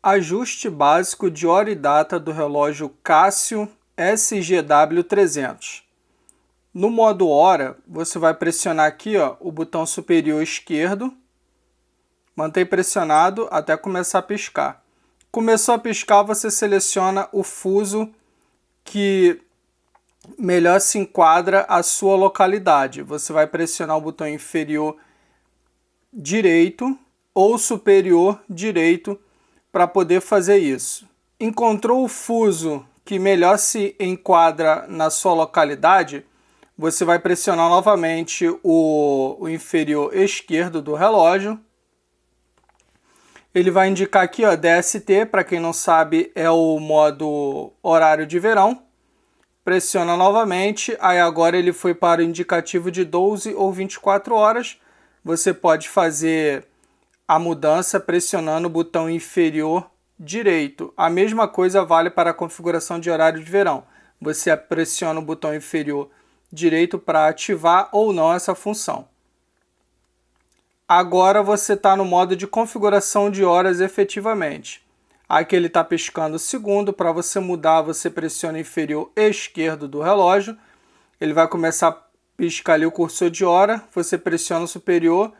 Ajuste básico de hora e data do relógio Casio SGW300. No modo hora, você vai pressionar aqui o botão superior esquerdo, mantém pressionado até começar a piscar. Começou a piscar, você seleciona o fuso que melhor se enquadra à sua localidade. Você vai pressionar o botão inferior direito ou superior direito para poder fazer isso. Encontrou o fuso que melhor se enquadra na sua localidade, você vai pressionar novamente o inferior esquerdo do relógio. Ele vai indicar aqui, DST, para quem não sabe, é o modo horário de verão. Pressiona novamente, aí agora ele foi para o indicativo de 12 ou 24 horas. Você pode fazer a mudança pressionando o botão inferior direito. A mesma coisa vale para a configuração de horário de verão. Você pressiona o botão inferior direito para ativar ou não essa função. Agora você está no modo de configuração de horas efetivamente. Aqui ele está piscando o segundo. Para você mudar, você pressiona o inferior esquerdo do relógio. Ele vai começar a piscar ali o cursor de hora. Você pressiona o superior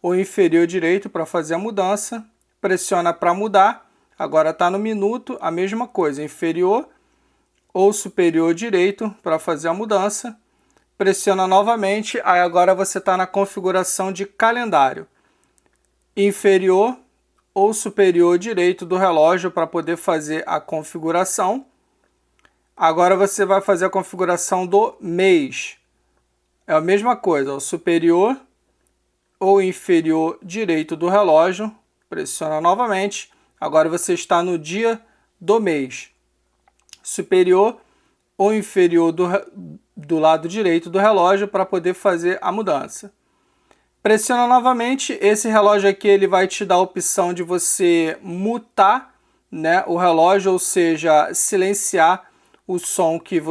ou inferior direito para fazer a mudança. Pressiona para mudar. Agora está no minuto, a mesma coisa. Inferior ou superior direito para fazer a mudança. Pressiona novamente, aí agora você está na configuração de calendário. Inferior ou superior direito do relógio para poder fazer a configuração. Agora você vai fazer a configuração do mês. É a mesma coisa, o superior ou inferior direito do relógio. Pressiona novamente. Agora você está no dia do mês. Superior ou inferior do lado direito do relógio para poder fazer a mudança. Pressiona novamente, esse relógio aqui ele vai te dar a opção de você mutar, o relógio, ou seja, silenciar o som que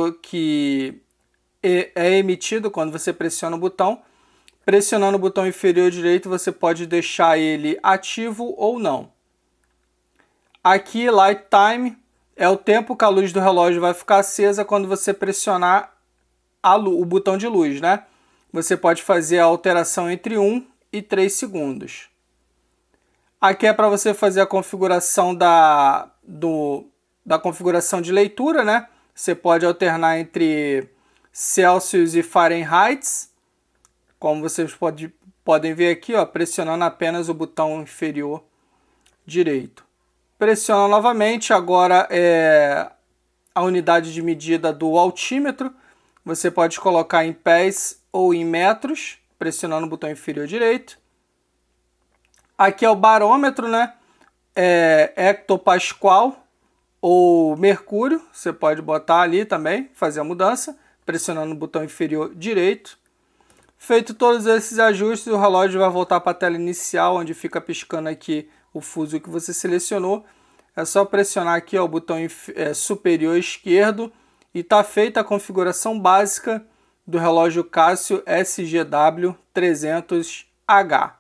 é emitido quando você pressiona o botão. Pressionando o botão inferior direito você pode deixar ele ativo ou não. Aqui, Light Time, é o tempo que a luz do relógio vai ficar acesa quando você pressionar o botão de luz, Você pode fazer a alteração entre 1 e 3 segundos. Aqui é para você fazer a configuração da configuração de leitura, Você pode alternar entre Celsius e Fahrenheit. Como vocês podem ver aqui, pressionando apenas o botão inferior direito. Pressiona novamente, agora é a unidade de medida do altímetro. Você pode colocar em pés ou em metros, pressionando o botão inferior direito. Aqui é o barômetro, É hectopascal ou mercúrio. Você pode botar ali também, fazer a mudança, pressionando o botão inferior direito. Feito todos esses ajustes, o relógio vai voltar para a tela inicial, onde fica piscando aqui o fuso que você selecionou. É só pressionar aqui o botão superior esquerdo e está feita a configuração básica do relógio Casio SGW300H.